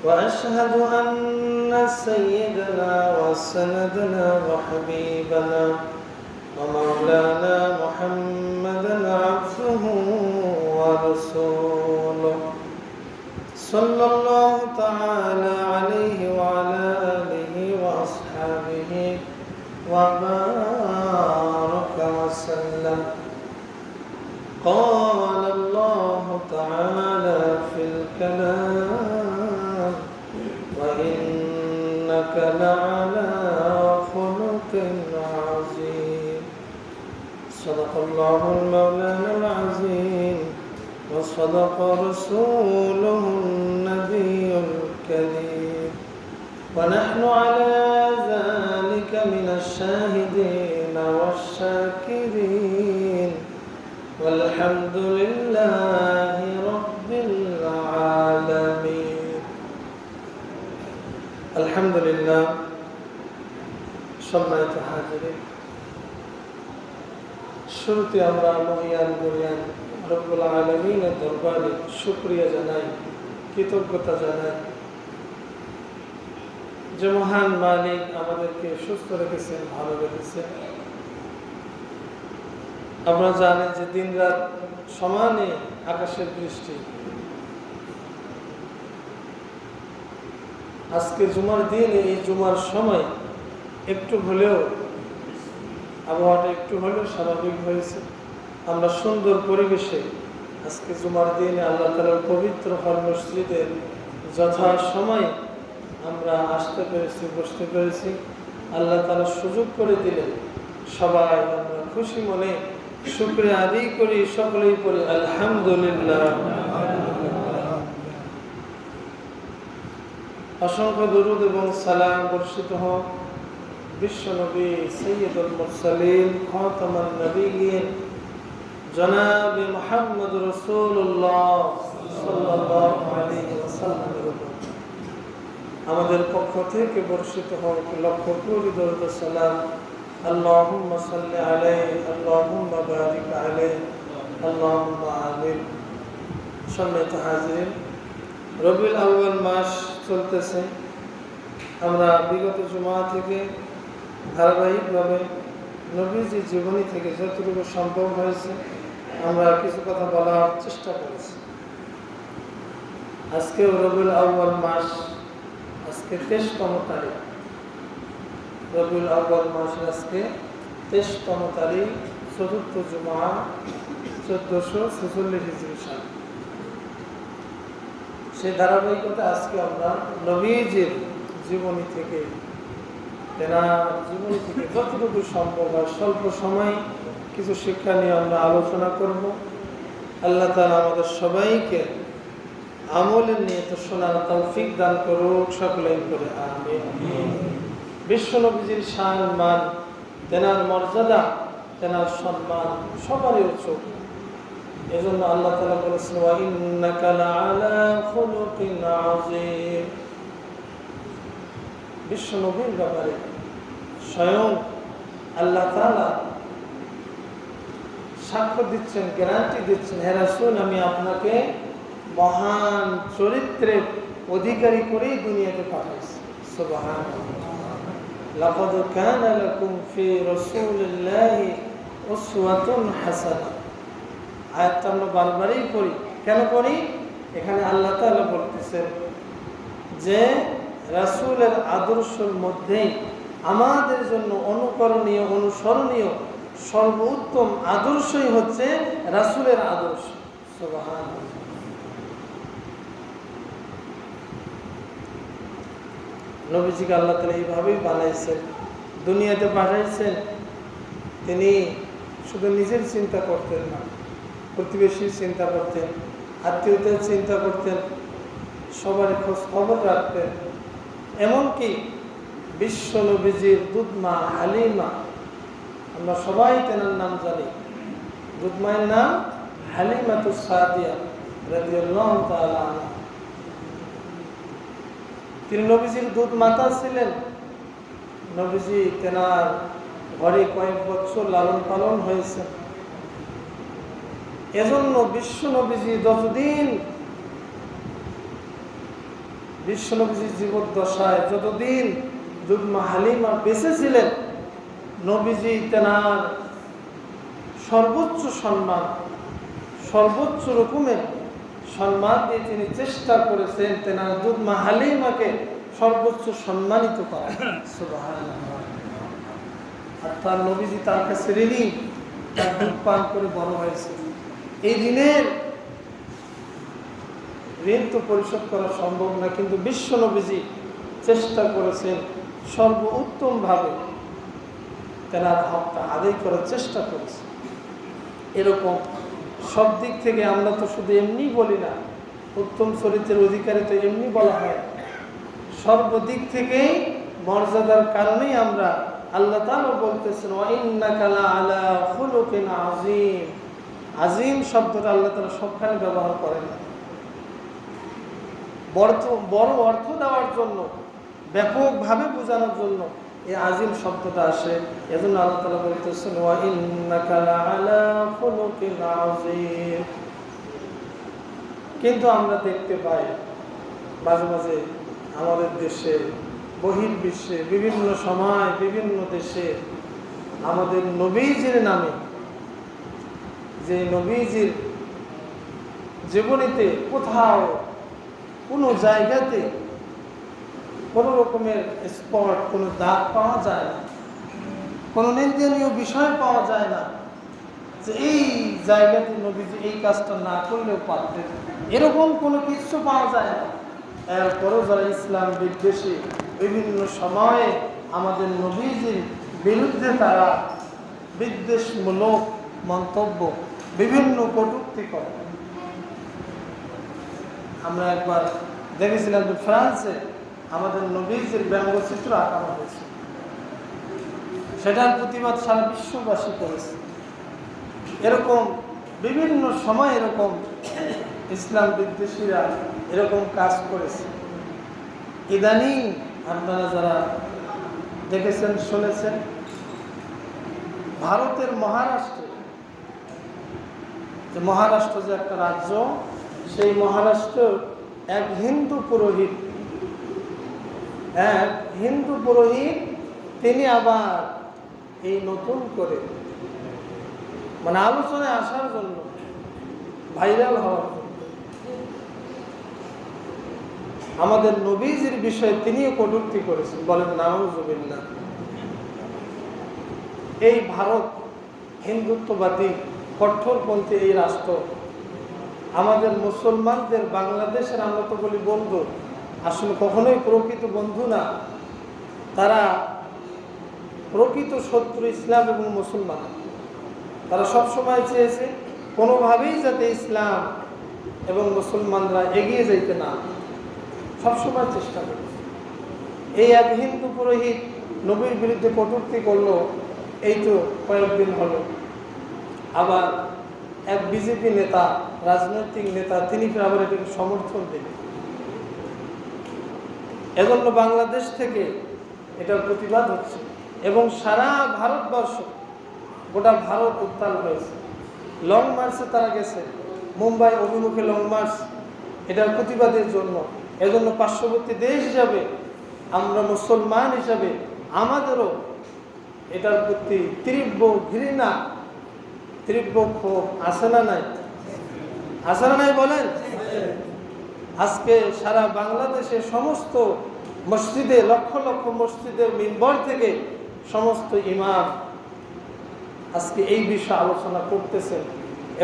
وأشهد أن سيدنا وسندنا وحبيبنا ومولانا محمدا عبده ورسوله صلى الله تعالى عليه وعلى آله وأصحابه وبارك وسلم. قال الله تعالى في الكلام: وإنك لعلى خلق عظيم. صدق الله المولانا العظيم وصدق رسوله النبي الكريم، ونحن على ذلك من الشاهدين والشاكرين، والحمد لله رب العالمين. الحمد لله। সম্মানিত হাজিরিন, শুরুতে আমরা মহিয়ান গরিয়ান রব্বুল আলামিনের দরবারে শুকরিয়া জানাই, কৃতজ্ঞতা জানাই যে মহান মালিক আমাদেরকে সুস্থ রেখেছেন, ভালো রেখেছেন। আমরা জানি যে দিন রাত সমানে আকাশের দৃষ্টি। আজকে জুমার দিন, এই জুমার সময় একটু হলেও আবহাওয়াটা একটু হলেও স্বাভাবিক হয়েছে। আমরা সুন্দর পরিবেশে আজকে জুমার দিনে আল্লাহ তাআলার পবিত্র হল মসজিদে যথা সময় আমরা আসতে পেরেছি, বসতে পেরেছি। আল্লাহ তাআলা সুযোগ করে দিলেন। সবাই আমরা খুশি মনে শুকরিয়া আদায় করি, সকলেই পড়ি আলহামদুলিল্লাহ। অসংখ্য দরুদ এবং সালাম বর্ষিত হোক বিশ্বনবী সৈয়দুল মুরসালিন খাতামুন নবিয়্যিন জনাব মুহাম্মদ রাসূলুল্লাহ সাল্লাল্লাহু আলাইহি ওয়াসাল্লামের উপর। আমাদের পক্ষ থেকে বর্ষিত হোক লক্ষ কোটি দরুদ ও সালাম। আল্লাহুম্মা সাল্লি আলাইহি, আল্লাহুম্মা বারিক আলাইহি, আল্লাহুম্মা আমিন। সম্মানিত হাজিরিন, রবিউল আউয়াল মাস চলতেছে। আমরা বিগত জুমা থেকে ধারাবাহিকভাবে নবীজির জীবনী থেকে যতটুকু সম্ভব হয়েছে আমরা কিছু কথা বলার চেষ্টা করেছি। আজকে রবিউল আউয়াল মাস, আজকে 23তম তারিখ। রবিউল আউয়াল মাস আজকে 23তম তারিখ, চতুর্থ জুমা, 1446 হিজরি সাল। সেই ধারাবাহিকতা আজকে আমরা নবীজির জীবনী থেকে, তেনার জীবনী থেকে যতটুকু সম্ভব হয় স্বল্প সময় কিছু শিক্ষা নিয়ে আমরা আলোচনা করব। আল্লাহ তাআলা আমাদের সবাইকে আমলের নিয়তে শোনার তৌফিক দান করুক, সকলেই করে আমিন। বিশ্ব নবীজির শান মান, তেনার মর্যাদা, তেনার সম্মান সবারই উচ্চ। এজন্য আল্লাহ তাআলা বলেছেন ওয়া ইন্নাকা লাআলা খুলুকিন আযীম। বিশ্ব নবীর ব্যাপারে স্বয়ং আল্লাহ তাআলা সাক্ষ্য দিচ্ছেন, গ্যারান্টি দিচ্ছেন, হে রাসূল, আমি আপনাকে মহান চরিত্রের অধিকারী করেই দুনিয়াতে পাঠাইছি। সুবহানাল্লাহ। লাকাদ কানা লাকুম ফি রাসূলিল্লাহি উসওয়াতুন হাসানাহ। আয়াতটা আমরা বারবারই পড়ি। কেন পড়ি? এখানে আল্লাহ তাআলা বলতেছেন যে রাসূলের আদর্শের মধ্যেই আমাদের জন্য অনুকরণীয়, অনুসরণীয় সর্বোত্তম আদর্শই হচ্ছে রাসূলের আদর্শ। সুবহানাল্লাহ। নবীজিকে আল্লাহ তাআলা এইভাবেই বানাইছেন, দুনিয়াতে পাঠাইছেন। তিনি শুধু নিজের চিন্তা করতেন না, প্রতিবেশীর চিন্তা করতেন, আত্মীয়তার চিন্তা করতেন, সবার খোঁজ খবর রাখতেন। এমনকি বিশ্ব নবীজির দুধমা হালিমা, আমরা সবাই তেনার নাম জানি। দুধমায়ের নাম হালিমাতুস সাদিয়া রাদিয়াল্লাহু তাআলা আনহা। তিনি নবীজির দুধ মাতা ছিলেন। নবীজি তেনার ঘরে কয়েক বছর লালন পালন হয়েছে। এজন্য বিশ্ব নবীজি যতদিন বিশ্বনবীজির জীবদ্দশায় যতদিন যুগ্মা হালিমা বেঁচে ছিলেন, নবীজি তেনার সর্বোচ্চ সম্মান, সর্বোচ্চ রকমের সম্মান দিয়ে তিনি চেষ্টা করেছেন তেনার যুগ্মা হালিমাকে সর্বোচ্চ সম্মানিত করা। সুবহানাল্লাহ। আর তার নবীজি তার কাছে ঋণী, তার দুধ পান করে বড় হয়েছে। এই ঋণের ঋণ তো পরিশোধ করা সম্ভব না, কিন্তু বিশ্ব নবীজি চেষ্টা করেছেন সর্বোত্তমভাবে তেনার হকটা আদায় করার চেষ্টা করেছে। এরকম সব দিক থেকে আমরা তো শুধু এমনি বলি না, উত্তম চরিত্রের অধিকারী তো এমনি বলা হয়, সর্বদিক থেকেই মর্যাদার কারণেই আমরা, আল্লাহ তাআলা বলতেছেন ওয়া ইন্নাকা লাআলা খুলুকিন আযীম। আযীম শব্দটা আল্লাহ তাআলা সবখানে ব্যবহার করেন না, বড় অর্থ দেওয়ার জন্য, ব্যাপকভাবে বোঝানোর জন্য এই আযীম শব্দটা আসে। এজন্য আল্লাহ তাআলা বলতেছেন ওয়া ইন্নাকা লাআলা খুলুকিন আযীম। কিন্তু আমরা দেখতে পাই মাঝে মাঝে আমাদের দেশে, বহির্বিশ্বে, বিভিন্ন সময় বিভিন্ন দেশে আমাদের নবীজির নামে, যে নবীজির জীবনীতে কোথাও কোনো জায়গাতে কোনো রকমের স্পট, কোনো দাগ পাওয়া যায় না, কোনো নিন্দনীয় বিষয় পাওয়া যায় না যে এই জায়গাতে নবীজি এই কাজটা না করলেও পারতেন, এরকম কোনো কিছু পাওয়া যায় না। এরপরেও যারা ইসলাম বিদ্বেষী বিভিন্ন সময়ে আমাদের নবীজির বিরুদ্ধে তারা বিদ্বেষমূলক মন্তব্য, বিভিন্ন কটূক্তি করে। আমরা একবার দেখেছিলাম যে ফ্রান্সে আমাদের নবীজির ব্যঙ্গচিত্র আঁকানো হয়েছে, সেটার প্রতিবাদ সারা বিশ্ববাসী করেছে। এরকম বিভিন্ন সময় এরকম ইসলাম বিদ্বেষীরা এরকম কাজ করেছে। ইদানিং আপনারা যারা দেখেছেন, শুনেছেন, ভারতের মহারাষ্ট্র যে একটা রাজ্য, সেই মহারাষ্ট্র এক হিন্দু পুরোহিত তিনি আবার এই নতুন করে মানে আলোচনায় আসার জন্য, ভাইরাল হওয়ার জন্য, আমাদের নবীজির বিষয়ে তিনিও কটূক্তি করেছেন, বলেন নাউযুবিল্লাহ। এই ভারত হিন্দুত্ববাদী কঠোরপন্থী এই রাষ্ট্র আমাদের মুসলমানদের, বাংলাদেশের আমরা তো বলি বন্ধু, আসলে কখনোই প্রকৃত বন্ধু না, তারা প্রকৃত শত্রু ইসলাম এবং মুসলমান। তারা সবসময় চেয়েছে কোনোভাবেই যাতে ইসলাম এবং মুসলমানরা এগিয়ে যাইতে না, সবসময় চেষ্টা করেছে। এই এক হিন্দু পুরোহিত নবীর বিরুদ্ধে কটূক্তি করলো, এই তো কয়েকদিন হলো। আবার এক বিজেপি নেতা, রাজনৈতিক নেতা, তিনি আবার এটাকে সমর্থন দিলেন। এজন্য বাংলাদেশ থেকে এটার প্রতিবাদ হচ্ছে এবং সারা ভারতবর্ষ, গোটা ভারত উত্তাল হয়েছে। লং মার্চে তারা গেছে, মুম্বাই অভিমুখে লং মার্চ, এটার প্রতিবাদের জন্য। এজন্য পার্শ্ববর্তী দেশ হিসাবে, আমরা মুসলমান হিসাবে আমাদেরও এটার প্রতি তীব্র ঘৃণা, তীব্র ক্ষোভ আছে না নাই? আছে না নাই বলেন? আজকে সারা বাংলাদেশে সমস্ত মসজিদে, লক্ষ লক্ষ মসজিদের মিম্বর থেকে সমস্ত ইমাম আজকে এই বিষয়ে আলোচনা করতেছেন।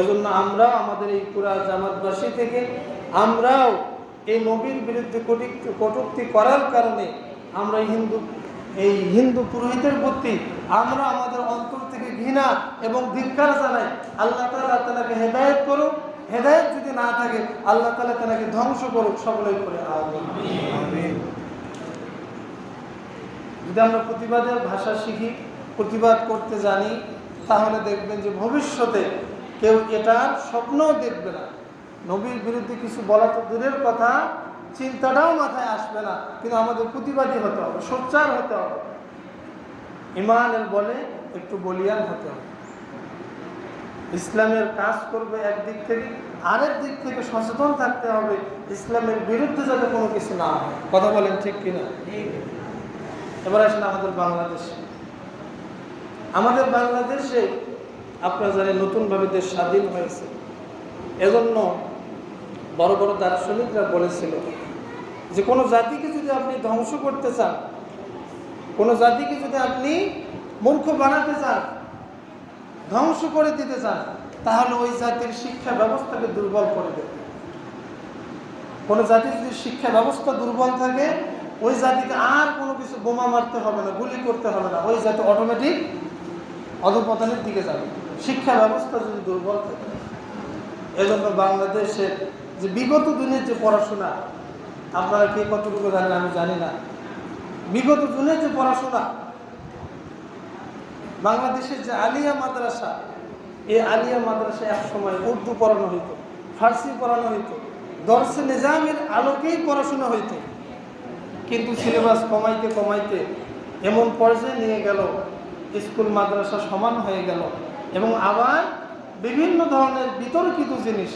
এজন্য আমরা আমাদের এই পুরা জামাতবাসী থেকে আমরাও এই নবীর বিরুদ্ধে কটূক্তি করার কারণে আমরা এই হিন্দু পুরোহিতের প্রতি আমরা আমাদের অন্তর থেকে ঘৃণা এবং ধিক্কার জানাই। আল্লাহ তাআলা তাকে হেদায়েত করুক, হেদায়েত যদি না থাকে আল্লাহ তাআলা তাকে ধ্বংস করুক, সকলেই করে আমিন। যদি আমরা প্রতিবাদের ভাষা শিখি, প্রতিবাদ করতে জানি, তাহলে দেখবেন যে ভবিষ্যতে কেউ এটার স্বপ্নও দেখবে না। নবীর বিরুদ্ধে কিছু বলা তো দূরের কথা, চিন্তাটাও মাথায় আসবে না। কিন্তু আমাদের প্রতিবাদী হতে হবে, সোচ্চার হতে হবে, ইমানের বলে একটু বলিয়ান হতে হবে। ইসলামের কাজ করবে একদিক থেকে, আরেক দিক থেকে সচেতন থাকতে হবে ইসলামের বিরুদ্ধে যাতে কোনো কিছু না হয়। কথা বলেন ঠিক কিনা? এবার আসেন আমাদের বাংলাদেশে। আমাদের বাংলাদেশে আপনারা জানেন নতুনভাবে দেশ স্বাধীন হয়েছে, এজন্য বড় বড় দার্শনিকরা বলেছিল যে কোনো জাতিকে যদি আপনি ধ্বংস করতে চান, কোনো জাতিকে যদি আপনি মূর্খ বানাতে চান, ধ্বংস করে দিতে চান, তাহলে ওই জাতির শিক্ষা ব্যবস্থাকে দুর্বল করে দেবে। কোনো জাতির যদি শিক্ষা ব্যবস্থা দুর্বল থাকে, ওই জাতিকে আর কোনো কিছু বোমা মারতে হবে না, গুলি করতে হবে না, ওই জাতি অটোমেটিক অধঃপতনের দিকে যাবে, শিক্ষা ব্যবস্থা যদি দুর্বল থাকে। এজন্য বাংলাদেশের যে বিগত দিনের যে পড়াশোনা, আপনারা কে কতটুকু জানেন আমি জানি না, বিগত দিনের যে পড়াশোনা, বাংলাদেশের যে আলিয়া মাদ্রাসা, এই আলিয়া মাদ্রাসায় এক সময় উর্দু পড়ানো হইত, ফার্সি পড়ানো হইত, দর্শে নিজামের আলোকেই পড়াশোনা হইত। কিন্তু সিলেবাস কমাইতে কমাইতে এমন পর্যায়ে নিয়ে গেল, স্কুল মাদ্রাসা সমান হয়ে গেল, এবং আবার বিভিন্ন ধরনের বিতর্কিত জিনিস,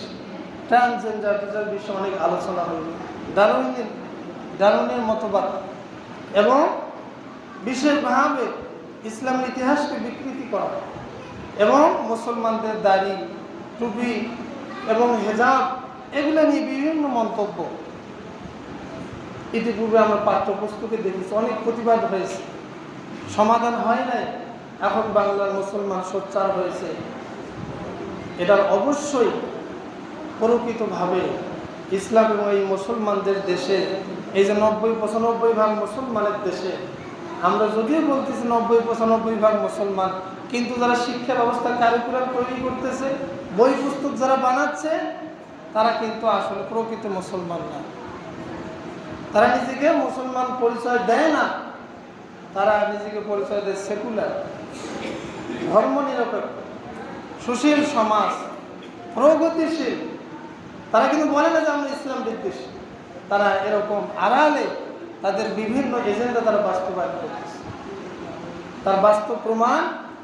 ট্রান্সজেন্ডার বিষয়ে অনেক আলোচনা হইল, ডারউইনের মতবাদ, এবং বিশেষভাবে ইসলামের ইতিহাসকে বিকৃতি করা, এবং মুসলমানদের দাড়ি, টুপি এবং হেজাব, এগুলো নিয়ে বিভিন্ন মন্তব্য। ইতিপূর্বে আমরা পাঠ্যপুস্তকে দেখেছি, অনেক প্রতিবাদ হয়েছে, সমাধান হয় নাই। এখন বাংলার মুসলমান সোচ্চার হয়েছে। এটার অবশ্যই প্রকৃতভাবে ইসলাম এবং এই মুসলমানদের দেশে, এই যে 90-95% মুসলমানের দেশে, আমরা যদিও বলতেছি 90-95% মুসলমান, কিন্তু যারা শিক্ষা ব্যবস্থা কারিকুলাম তৈরি করতেছে, বই পুস্তক যারা বানাচ্ছে, তারা কিন্তু আসলে প্রকৃত মুসলমান না। তারা নিজেকে মুসলমান পরিচয় দেয় না, তারা নিজেকে পরিচয় দেয় সেকুলার, ধর্মনিরপেক্ষ, সুশীল সমাজ, প্রগতিশীল। তারা কিন্তু বলে না যে আমরা ইসলাম বিদ্বেষী, তারা এরকম আড়ালে তাদের বিভিন্ন এজেন্ডা তারা বাস্তবায়ন করতেছে। তার বাস্তব প্রমাণ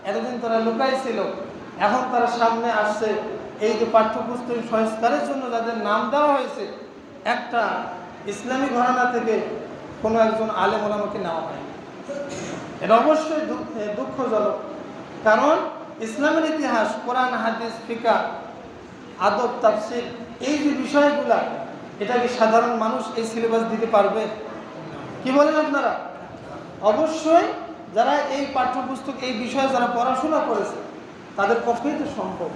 এতদিন তারা লুকাইছিল, এখন তারা সামনে আসছে। এই যে পাঠ্যপুস্তক সংস্কারের জন্য যাদের নাম দেওয়া হয়েছে, একটা ইসলামী ঘরানা থেকে কোনো একজন আলেম ওলামাকে নেওয়া হয়। এটা অবশ্যই দুঃখজনক, কারণ ইসলামের ইতিহাস, কোরআন, হাদিস, ফিকহ, আদব, তাফসীর, এই যে বিষয়গুলা, এটা কি সাধারণ মানুষ এই সিলেবাস দিতে পারবে? কি বলেন আপনারা? অবশ্যই যারা এই পাঠ্যপুস্তক, এই বিষয়ে যারা পড়াশোনা করেছে, তাদের পক্ষেই তো সম্ভব।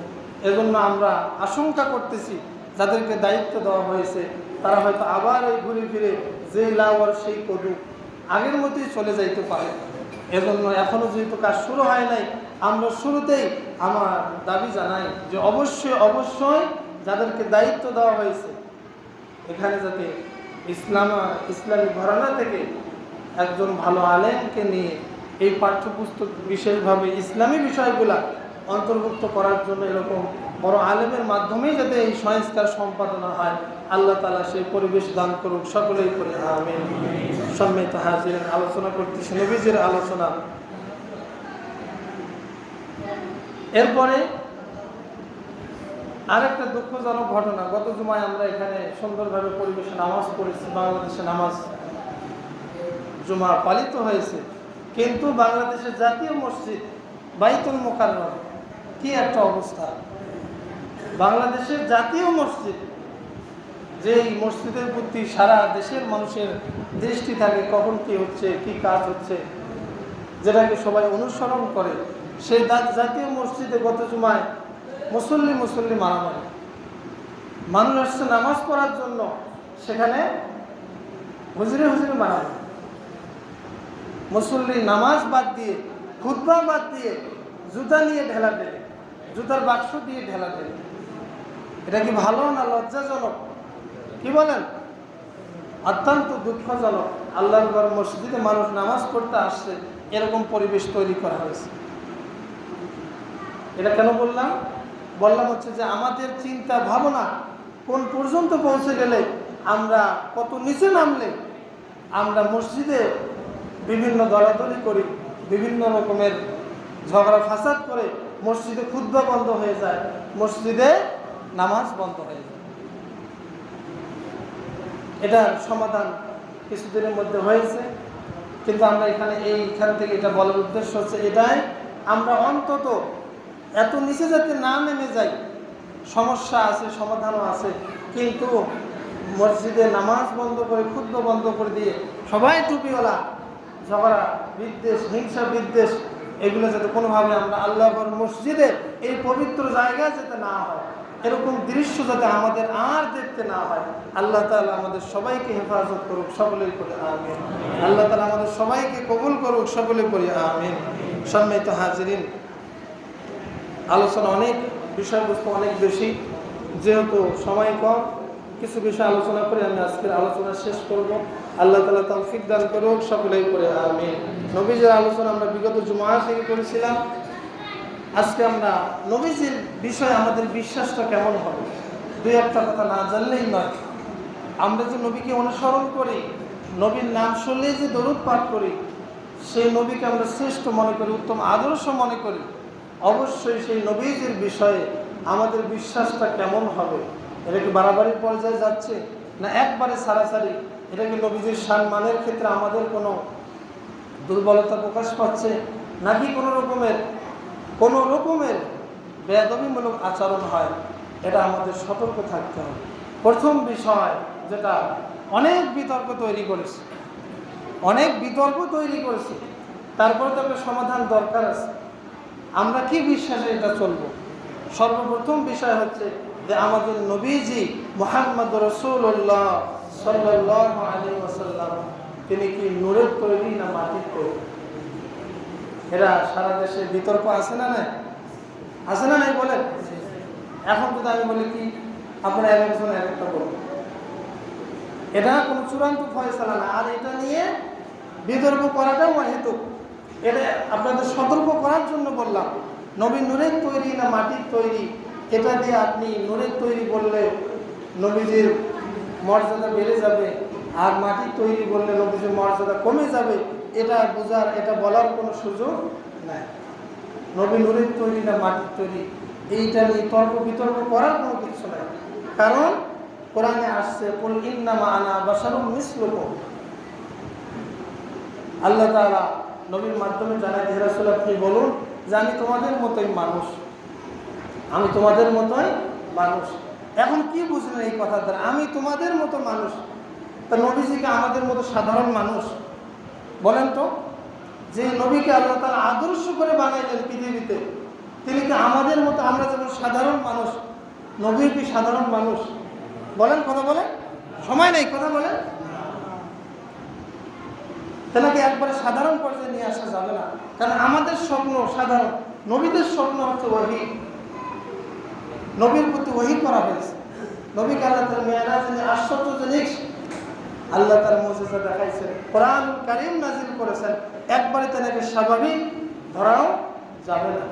এজন্য আমরা আশঙ্কা করতেছি যাদেরকে দায়িত্ব দেওয়া হয়েছে, তারা হয়তো আবার এই ঘুরে ফিরে যে লাওয়ার সেই কদু আগের মতোই চলে যাইতে পারে। এজন্য এখনো যেহেতু কাজ শুরু হয় নাই, আমরা শুরুতেই আমার দাবি জানাই যে অবশ্যই যাদেরকে দায়িত্ব দেওয়া হয়েছে, এখানে যাতে ইসলামী ঘরানা থেকে একজন ভালো আলেমকে নিয়ে এই পাঠ্যপুস্তক বিশেষভাবে ইসলামী বিষয়গুলা অন্তর্ভুক্ত করার জন্য এরকম বড় আলেমের মাধ্যমেই যাতে এই সংস্কার সম্পাদনা হয়, আল্লাহ তাআলা সেই পরিবেশ দান করুক, সকলেই করে আমিন। সম্মানিত হাজিরিন, আলোচনা করতেছি নবীজির আলোচনা। এরপরে আরেকটা দুঃখজনক ঘটনা, গত জুমায় আমরা এখানে সুন্দরভাবে পরিবেশে নামাজ পড়েছি, বাংলাদেশে নামাজ জুমা পালিত হয়েছে, কিন্তু বাংলাদেশের জাতীয় মসজিদ বাইতুল মুকাররম, কি একটা অবস্থা! বাংলাদেশের জাতীয় মসজিদ, যেই মসজিদের প্রতি সারা দেশের মানুষের দৃষ্টি থাকে, কখন কি হচ্ছে, কি কাজ হচ্ছে, যেটাকে সবাই অনুসরণ করে, সেই জাতীয় মসজিদে গত জুমায় মুসল্লি মারামারি। মানুষ আসছে নামাজ পড়ার জন্য, সেখানে হুজুরে মারামারি। মুসল্লি নামাজ বাদ দিয়ে, খুতবা বাদ দিয়ে, জুতা নিয়ে ঢেলা ঢেলে, জুতার বাক্স দিয়ে ঢেলা ঢেলে। এটা কি ভালো না লজ্জাজনক? কি বলেন? অত্যন্ত দুঃখজনক। আল্লাহর ঘর মসজিদে মানুষ নামাজ পড়তে আসছে, এরকম পরিবেশ তৈরি করা হয়েছে। এটা কেন বললাম হচ্ছে যে আমাদের চিন্তা ভাবনা কোন পর্যন্ত পৌঁছে গেলে, আমরা কত নিচে নামলে আমরা মসজিদে বিভিন্ন দলাদলি করি, বিভিন্ন রকমের ঝগড়া ফাসাদ করে মসজিদে খুতবা বন্ধ হয়ে যায়, মসজিদে নামাজ বন্ধ হয়ে যায়। এটার সমাধান কিছুদিনের মধ্যে হয়েছে, কিন্তু আমরা এইখান থেকে এটা বলার উদ্দেশ্য হচ্ছে এটাই, আমরা অন্তত এত নিচে যাতে না নেমে যাই। সমস্যা আছে, সমাধানও আছে, কিন্তু মসজিদে নামাজ বন্ধ করে খুতবা বন্ধ করে দিয়ে সবাই টুপিওয়ালা, ঝগড়া বিদ্বেষ, হিংসা বিদ্বেষ, এগুলো যাতে কোনোভাবে আমরা আল্লাহর মসজিদে এই পবিত্র জায়গায় যাতে না হয়, এরকম দৃশ্য যাতে আমাদের আর দেখতে না হয়। আল্লাহ তাআলা আমাদের সবাইকে হেফাজত করুক, সকলেই করে আমিন। আল্লাহ তাআলা আমাদের সবাইকে কবুল করুক, সকলে করি আমিন। সম্মানিত হাজিরিন, আলোচনা অনেক, বিষয়বস্তু অনেক বেশি, যেহেতু সময় কম, কিছু বিষয় আলোচনা করে আমি আজকের আলোচনা শেষ করব। আল্লাহ তাআলা তৌফিক দান করুক, সকলেই করে আমিন। নবীজির আলোচনা আমরা বিগত জুমআ থেকে করেছিলাম। আজকে আমরা নবীজির বিষয়ে আমাদের বিশ্বাসটা কেমন হবে, দুই একটা কথা না জানলেই নয়। আমরা যে নবীকে অনুসরণ করি, নবীর নাম শুনলেই যে দরুদ পাঠ করি, সেই নবীকে আমরা শ্রেষ্ঠ মনে করি, উত্তম আদর্শ মনে করি, অবশ্যই সেই নবীজির বিষয়ে আমাদের বিশ্বাসটা কেমন হবে? এটা কি বাড়াবাড়ির পর্যায়ে যাচ্ছে, না একবারে সারাসারি? এটা কি নবীজির সম্মানের ক্ষেত্রে আমাদের কোনো দুর্বলতা প্রকাশ পাচ্ছে, নাকি কোনো রকমের বেয়াদবিমূলক আচরণ হয়? এটা আমাদের সতর্ক থাকতে হবে। প্রথম বিষয় যেটা অনেক বিতর্ক তৈরি করেছে, তারপরে তো একটা সমাধান দরকার আছে। আমরা কি বিশ্বাসে এটা চলবো? সর্বপ্রথম বিষয় হচ্ছে যে আমাদের নবীজি মুহাম্মদ রাসূলুল্লাহ সাল্লাল্লাহু আলাইহি ওয়াসাল্লাম তিনি কি নূরের তৈরি না মাটির তৈরি? এরা সারা দেশে বিতর্ক আছে না নাই? আছে না নাই বলেন? এখন যদি আমি বলি কি, আপনারা একজন একটা বলবেন, এটা কোনো চূড়ান্ত ফয়সালা না, আর এটা নিয়ে বিতর্ক করাটাও অহেতুক। এটা আপনাদের সতর্ক করার জন্য বললাম। নবী নূরের তৈরি না মাটির তৈরি, এটা দিয়ে আপনি নূরের তৈরি বললে নবীজির মর্যাদা বেড়ে যাবে, আর মাটির তৈরি বললে নবীজির মর্যাদা কমে যাবে, এটা বোঝার, এটা বলার কোনো সুযোগ নাই। নবী নূরের তৈরি না মাটির তৈরি, এইটা নিয়ে তর্ক বিতর্ক করার কোনো কিছু নাই। কারণ কোরআনে আসছে, কুল ইন্নামা আনা বাশারুম মিসলুকুম। আল্লাহ তাআলা নবীর মাধ্যমে জানায়, হে রাসূল আপনি বলুন যে আমি তোমাদের মতোই মানুষ। এখন কি বুঝলেন এই কথা দ্বারা? আমি তোমাদের মতো মানুষ, তা নবীজিকে আমাদের মতো সাধারণ মানুষ বলেন তো? যে নবীকে আল্লাহ তাআলা আদর্শ করে বানাইলেন পৃথিবীতে, তিনি কি আমাদের মতো, আমরা যেমন সাধারণ মানুষ, নবী কি সাধারণ মানুষ? বলেন, কথা বলেন, সময় নেই, কথা বলেন। তেনাকে একবারে সাধারণ পর্যায়ে নিয়ে আসা যাবে না, কারণ আমাদের স্বপ্ন সাধারণ, নবীদের স্বপ্ন হচ্ছে ওহী। নবীর প্রতি ওহী করা হয়েছে। নবীকে আল্লাহ তাআলা মেরাজে নিয়ে আশ্চর্য জিনিস আল্লাহ তাআলা মুজিজা দেখাইছেন, কোরআনুল কারীম নাযিল করেছেন। একবারে তেনাকে স্বাভাবিক ধরাও যাবে না,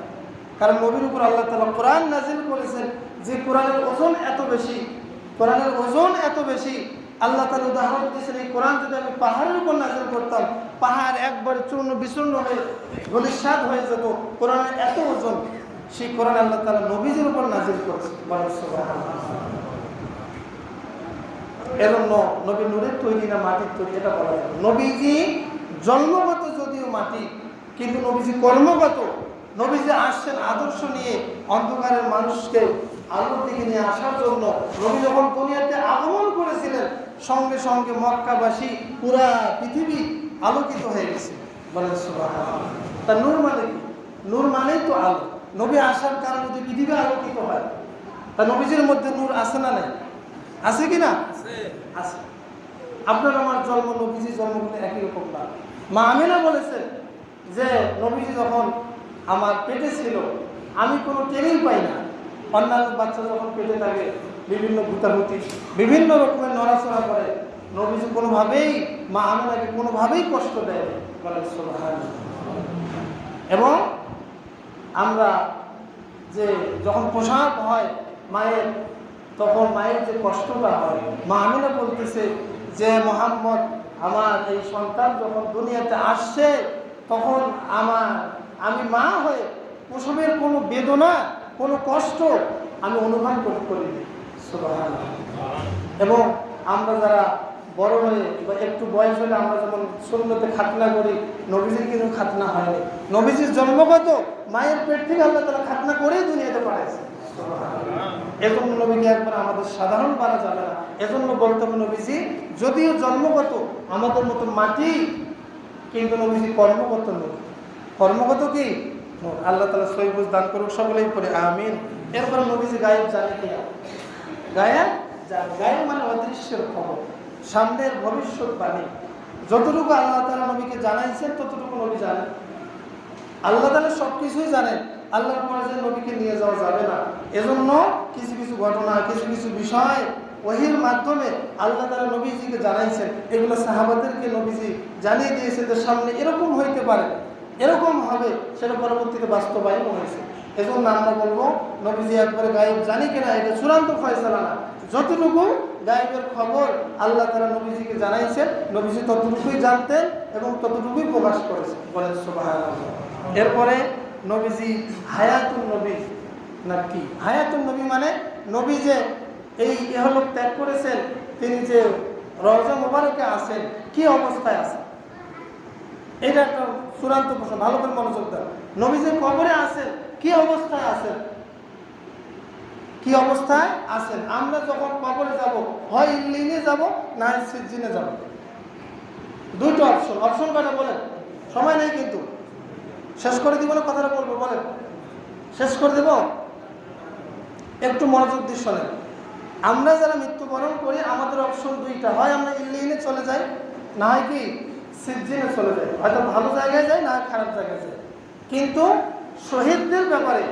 কারণ নবীর উপর আল্লাহ তাআলা কোরআন নাযিল করেছেন, যে কোরআনের ওজন এত বেশি। আল্লাহ তাআলা উদাহরণ দিয়েছেন, এই কোরআন যদি আমি পাহাড়ের উপর নাযিল করতাম, পাহাড় একবারে চূর্ণ বিচূর্ণ হয়ে ধূলিসাৎ হয়ে যেত। কোরআনের এত ওজন, সেই কোরআন আল্লাহ তাআলা নবীজির উপর নাযিল করেছেন। এজন্য নবী নূরের তৈরি না মাটির তৈরি এটা বলা যায়। নবীজি জন্মগত যদিও মাটি, কিন্তু নবীজি কর্মগত। নবীজি আসছেন আদর্শ নিয়ে, অন্ধকারের মানুষকে আলোর দিকে নিয়ে আসার জন্য। নবী যখন দুনিয়াতে আগমন করেছিলেন, সঙ্গে সঙ্গে মক্কাবাসী পুরা পৃথিবী আলোকিত হয়ে গেছে। বলেন সুবহানাল্লাহ। তা নূর মানে কি? নূর মানেই তো আলো। নবী আসার কারণে যদি পৃথিবী আলোকিত হয়, তা নবীজির মধ্যে নূর আছে না নাই? আছে কি না? আছে। আপনার আমার জন্ম, নবীজির জন্ম কিন্তু একই রকম না। মা আমিনা বলেছেন যে নবীজি যখন আমার পেটে ছিল, আমি কোনো টেরই পাই না। অন্যান্য বাচ্চা যখন পেটে থাকে, বিভিন্ন গুতাগুতি, বিভিন্ন রকমের নড়াচড়া করে, নবীজি কোনোভাবেই, মা আমিনাকে কোনোভাবেই কষ্ট দেয়। বলেন সুবহানাল্লাহ। এবং আমরা যে যখন প্রসব হয় মায়ের, তখন মায়ের যে কষ্টটা হয়, মা আমিনা বলতেছে যে মুহাম্মদ, আমার এই সন্তান যখন দুনিয়াতে আসছে, তখন আমি মা হয়ে প্রসবের কোনো বেদনা, কোনো কষ্ট আমি অনুভব করিনি। সুবহানাল্লাহ। এবং আমরা যারা বড় হয়ে বা একটু বয়স হলে আমরা যেমন সুন্নতে খাতনা করি, নবীজির কিন্তু খাতনা হয়নি। নবীজির জন্মগত মায়ের পেট থেকে আল্লাহ তাআলা খাতনা করেই দুনিয়াতে পাঠাইছে। এজন্য নবীকে একবার আমাদের সাধারণ বলা যাবে না। এজন্য বলতে হবে নবীজি যদিও জন্মগত আমাদের মতো মাটি, কিন্তু নবীজি কর্মগত নয়। কর্মগত কি? আল্লাহ তাআলা সহিহ বুঝ দান করুক, সকলেই পড়ে আমিন। এরপর নবীজি গায়েব জানে কিনা? গায়েব জানে। গায়েব মানে অদৃশ্যের খবর, সামনের ভবিষ্যৎবাণী। যতটুকু আল্লাহ তাআলা নবীকে জানাইছেন ততটুকু নবী জানেন। আল্লাহ তাআলা সব কিছুই জানেন, আল্লাহর পরে নবীকে নিয়ে যাওয়া যাবে না। এজন্য কিছু কিছু ঘটনা, কিছু কিছু বিষয় ওহীর মাধ্যমে আল্লাহ তাআলা নবীজিকে জানাইছেন। এগুলো সাহাবাদেরকে নবীজি জানিয়ে দিয়েছেন যে সামনে এরকম হইতে পারে, এরকম হবে, সেটা পরবর্তীতে বাস্তবায়ন হয়েছে। এজন্য আমরা বলবো নবীজি একবারে গায়েব জানি কিনা এটা চূড়ান্ত ফয়সালা না। যতটুকু গায়েবের খবর আল্লাহ তাআলা নবীজিকে জানাইছেন, নবীজি ততটুকুই জানতেন এবং ততটুকুই প্রকাশ করেছেন। বলেন সুবহানাল্লাহ। এরপরে নবীজি হায়াতুন নবী নাকি? হায়াতুন নবী মানে নবী যে এই ইহলোক ত্যাগ করেছেন, তিনি যে রওজা মুবারকে আছেন, কি অবস্থায় আছেন, এটা একটা চূড়ান্ত প্রশ্ন। ভালো করে মনোযোগ দেন। নবী যে কবরে আছেন, কি অবস্থায় আছেন? কি অবস্থায় আছেন? আমরা যখন কবরে যাব, হয় ইল্লিনে যাব, না সিজ্জিনে যাব। দুটো অপশন। অপশন কয়টা বলেন? সময় নেই কিন্তু, শেষ করে দিব না, কথাটা বলবো, বলেন। শেষ করে দেব? একটু মনোযোগ দিয়ে শোনেন। আমরা যারা মৃত্যুবরণ করি আমাদের অপশন দুইটা, হয় আমরা ইল্লিনে চলে যাই, না হয় কি সিজ্জিনে চলে যাই। হয়তো ভালো জায়গায় যাই, না খারাপ জায়গায় যাই। কিন্তু শহীদদের ব্যাপারে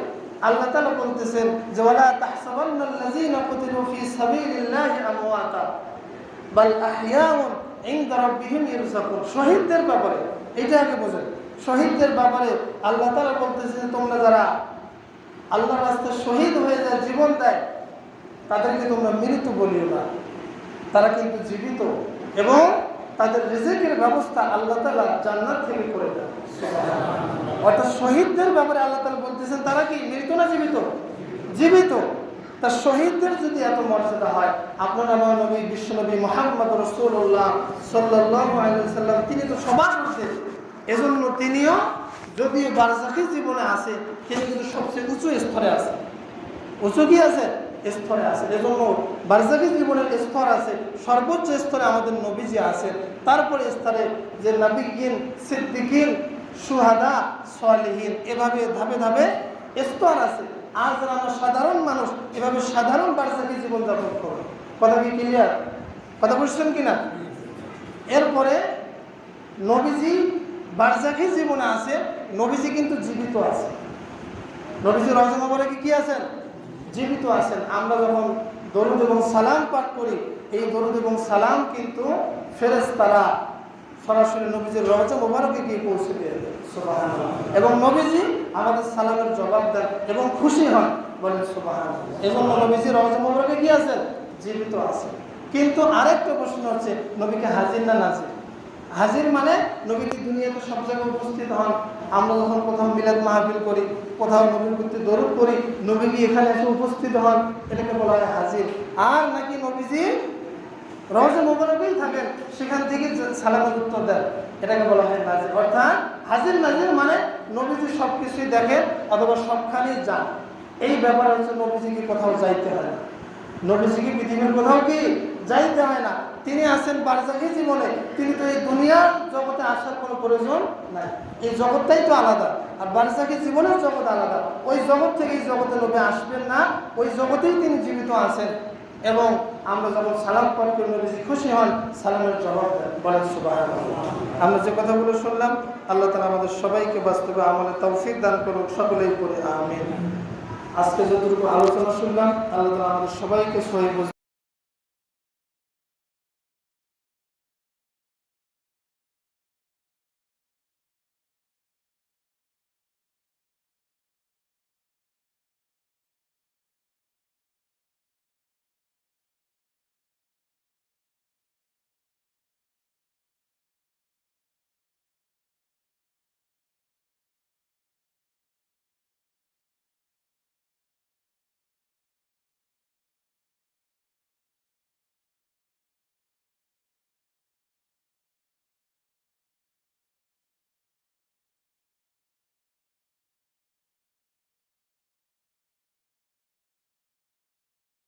আল্লাহ তাআলা বলতেছেন যে ওয়ালা তাহসাবান্নাল্লাযীনা কুতিলু ফী সাবিলিল্লাহি আমওয়াতা বাল আহইয়াউন ইনদা রাব্বিহিম ইরযাকুন। শহীদদের ব্যাপারে এটা আগে বোঝেন। শহীদদের ব্যাপারে আল্লাহ তাআলা বলতেছেন যে তোমরা যারা আল্লাহর রাস্তায় শহীদ হয়ে যায়, জীবন দেয়, তাদেরকে তোমরা মৃত বলিও না, তারা কিন্তু জীবিত, এবং তাদের রিজিকের ব্যবস্থা আল্লাহ তাআলা জান্নাত থেকে করে দেন। অর্থাৎ শহীদদের ব্যাপারে আল্লাহ তাআলা বলতেছেন তারা কি মৃত না জীবিত? জীবিত। তা শহীদদের যদি এত মর্যাদা হয়, আপনার আমার নবী বিশ্বনবী মুহাম্মদ রাসূলুল্লাহ সাল্লাল্লাহু আলাইহি ওয়াসাল্লাম তিনি তো সবার ঊর্ধ্বে। এজন্য তিনিও যদিও বারজাখী জীবনে আছে, তিনি কিন্তু সবচেয়ে উঁচু স্তরে আছে। উঁচু কি আছে? স্তরে আছে। এজন্য বারজাখী জীবনের স্তর আছে, সর্বোচ্চ স্তরে আমাদের নবীজি আছে। তারপরে স্তরে যে নবিয়্যিন, সিদ্দিকিন, শুহাদা, সালিহিন, এভাবে ধাপে ধাপে স্তর আছে। আজ আমরা সাধারণ মানুষ এভাবে সাধারণ বারজাখী জীবন যাপন করব। কথা কি ক্লিয়ার? কথা বুঝছেন কিনা? এরপরে নবীজি বারজাখী জীবনে আছে, নবীজি কিন্তু জীবিত আছে। নবীজি রওজা মুবারকে কি আছেন? জীবিত আছেন। আমরা যখন দরুদ এবং সালাম পাঠ করি, এই দরুদ এবং সালাম কিন্তু ফেরেশতারা সরাসরি নবীজির রওজা মুবারকে গিয়ে পৌঁছে দিয়ে দেয়। সুবহানাল্লাহ। এবং নবীজি আমাদের সালামের জবাব দেন এবং খুশি হন। বলেন সুবহানাল্লাহ। এজন্য নবীজি রওজা মুবারকে কি আছেন? জীবিত আছেন। কিন্তু আরেকটা প্রশ্ন হচ্ছে, নবীকে হাজির না নাজির? হাজির মানে নবী কি দুনিয়াতে সব জায়গায় উপস্থিত হন? আমরা যখন কোথাও মিলাদ মাহফিল করি, কোথাও নবীর প্রতি দরুদ করি, নবী কি এখানে এসে উপস্থিত হন? এটাকে বলা হয় হাজির। আর নাকি নবীজি রওজা মুবারকেই থাকেন, সেখান থেকে সালামের উত্তর দেন, এটাকে বলা হয় নাজির। অর্থাৎ হাজির নাজির মানে নবীজি সব কিছুই দেখেন অথবা সবখানেই যান। এই ব্যাপার হচ্ছে নবীজিকে কোথাও যাইতে হয় না। নবীজিকে পৃথিবীর কোথাও কি যাইতে হয় না। তিনি আছেন বারজাখী জীবনে, তিনি তো এই দুনিয়ার জগতে আসার কোনো প্রয়োজন নাই। এই জগৎটাই তো আলাদা, আর বারজাখী জীবনের জগৎ আলাদা। ওই জগৎ থেকে এই জগতে নবী আসবেন না, ওই জগতেই তিনি জীবিত আছেন। এবং আমরা যখন সালাম পাঠ করি, নবীজি খুশি হন, সালামের জবাব দেন। বলেন সুবহানাল্লাহ। আমরা যে কথাগুলো শুনলাম, আল্লাহ তাআলা আমাদের সবাইকে বাস্তবে আমলের তৌফিক দান করুক, সকলেই পড়ে আমিন। আজকে যতটুকু আলোচনা শুনলাম, আল্লাহ তাআলা আমাদের সবাইকে সহিহ